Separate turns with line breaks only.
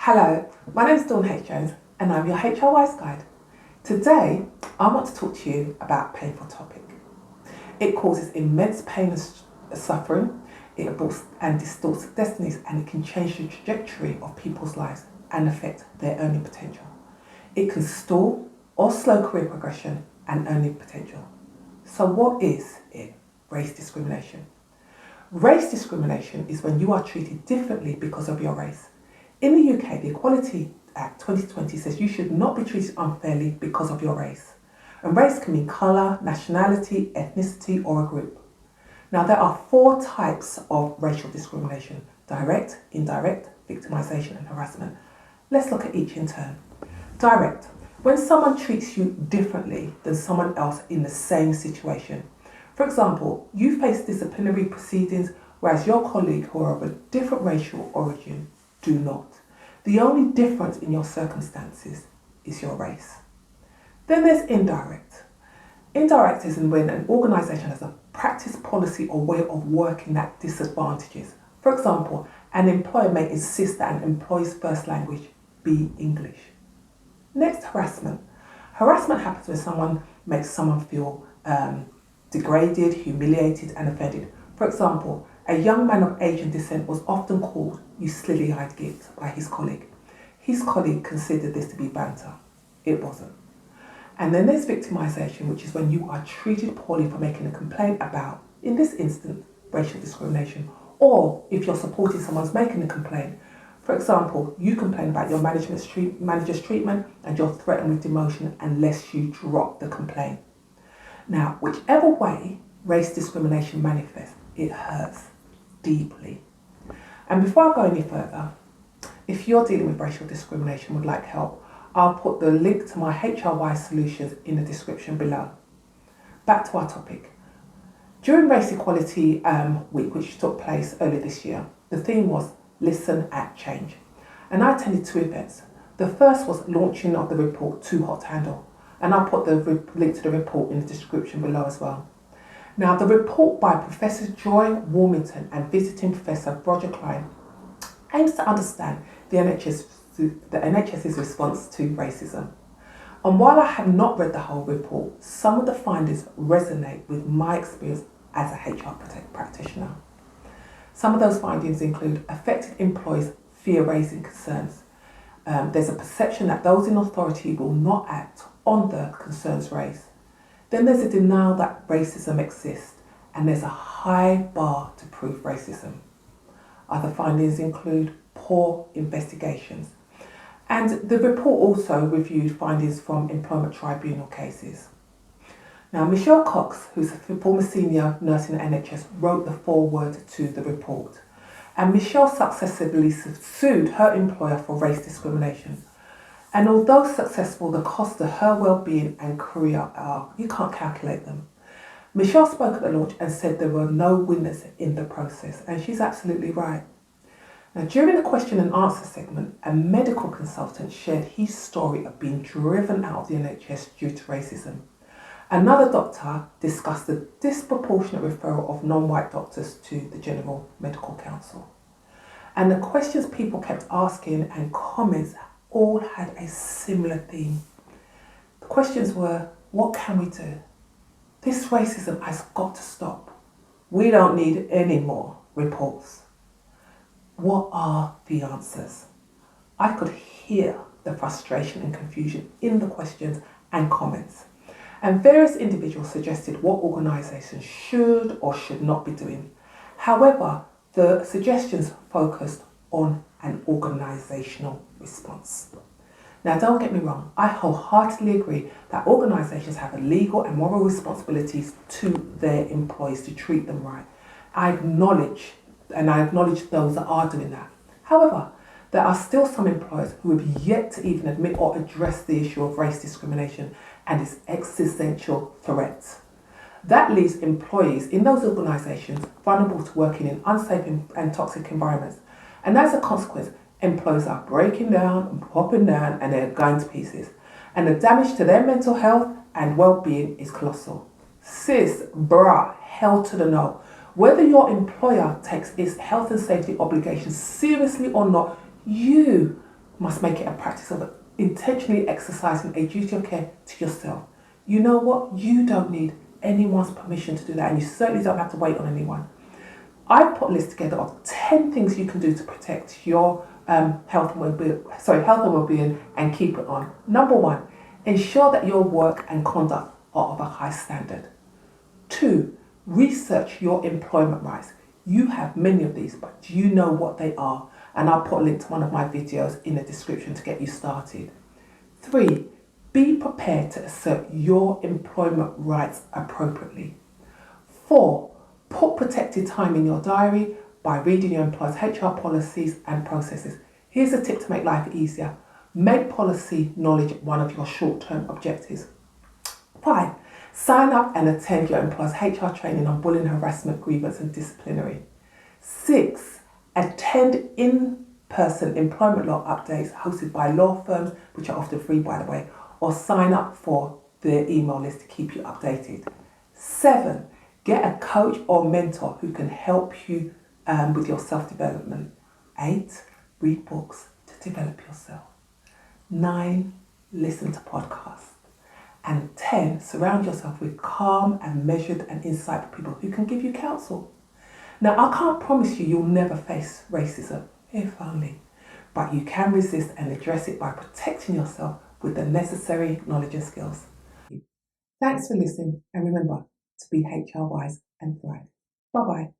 Hello, my name is Dawn H. Jones and I'm your HR Wise Guide. Today, I want to talk to you about a painful topic. It causes immense pain and suffering, it aborts and distorts destinies, and it can change the trajectory of people's lives and affect their earning potential. It can stall or slow career progression and earning potential. So what is it? Race discrimination. Race discrimination is when you are treated differently because of your race. In the UK, the Equality Act 2020 says you should not be treated unfairly because of your race. And race can mean colour, nationality, ethnicity, or a group. Now, there are 4 types of racial discrimination: direct, indirect, victimisation, and harassment. Let's look at each in turn. Direct: when someone treats you differently than someone else in the same situation. For example, you face disciplinary proceedings, whereas your colleague who are of a different racial origin do not. The only difference in your circumstances is your race. Then there's indirect. Indirect is when an organisation has a practice, policy, or way of working that disadvantages. For example, an employer may insist that an employee's first language be English. Next, harassment. Harassment happens when someone makes someone feel degraded, humiliated, and offended. For example, a young man of Asian descent was often called "you slily-eyed git" by his colleague. His colleague considered this to be banter. It wasn't. And then there's victimisation, which is when you are treated poorly for making a complaint about, in this instance, racial discrimination, or if you're supporting someone's making a complaint. For example, you complain about your manager's treatment and you're threatened with demotion unless you drop the complaint. Now, whichever way race discrimination manifests, it hurts deeply. And before I go any further, if you're dealing with racial discrimination and would like help, I'll put the link to my HRY solutions in the description below. Back to our topic. During Race Equality Week, which took place earlier this year, the theme was Listen, Act, Change. And I attended 2 events. The first was launching of the report Too Hot to Handle, and I'll put the link to the report in the description below as well. Now, the report by Professor Joy Warmington and visiting Professor Roger Klein aims to understand the NHS's response to racism. And while I have not read the whole report, some of the findings resonate with my experience as a HR practitioner. Some of those findings include affected employees fear raising concerns. There's a perception that those in authority will not act on the concerns raised. Then there's a denial that racism exists, and there's a high bar to prove racism. Other findings include poor investigations. And the report also reviewed findings from employment tribunal cases. Now, Michelle Cox, who's a former senior nurse in the NHS, wrote the foreword to the report. And Michelle successfully sued her employer for race discrimination. And although successful, the cost to her well-being and career you can't calculate them. Michelle spoke at the launch and said there were no winners in the process, and she's absolutely right. Now, during the question and answer segment, a medical consultant shared his story of being driven out of the NHS due to racism. Another doctor discussed the disproportionate referral of non-white doctors to the General Medical Council. And the questions people kept asking and comments all had a similar theme. The questions were, what can we do? This racism has got to stop. We don't need any more reports. What are the answers? I could hear the frustration and confusion in the questions and comments. And various individuals suggested what organisations should or should not be doing. However, the suggestions focused on an organisational response. Now, don't get me wrong, I wholeheartedly agree that organisations have a legal and moral responsibilities to their employees to treat them right. I acknowledge those that are doing that. However, there are still some employers who have yet to even admit or address the issue of race discrimination and its existential threats. That leaves employees in those organisations vulnerable to working in unsafe and toxic environments. And as a consequence, employees are breaking down and popping down and they're going to pieces. And the damage to their mental health and well-being is colossal. Sis, bruh, hell to the no. Whether your employer takes its health and safety obligations seriously or not, you must make it a practice of intentionally exercising a duty of care to yourself. You know what? You don't need anyone's permission to do that, and you certainly don't have to wait on anyone. I've put a list together of 10 things you can do to protect your health and well-being and keep it on. Number one, ensure that your work and conduct are of a high standard. 2, research your employment rights. You have many of these, but do you know what they are? And I'll put a link to one of my videos in the description to get you started. 3, be prepared to assert your employment rights appropriately. 4, put protected time in your diary by reading your employer's HR policies and processes. Here's a tip to make life easier. Make policy knowledge one of your short-term objectives. 5, sign up and attend your employer's HR training on bullying, harassment, grievance and disciplinary. 6, attend in-person employment law updates hosted by law firms, which are often free by the way, or sign up for the email list to keep you updated. 7, get a coach or mentor who can help you with your self-development. 8, read books to develop yourself. 9, listen to podcasts. And 10, surround yourself with calm and measured and insightful people who can give you counsel. Now, I can't promise you'll never face racism, if only, but you can resist and address it by protecting yourself with the necessary knowledge and skills. Thanks for listening, and remember to be HR wise and thrive. Bye-bye.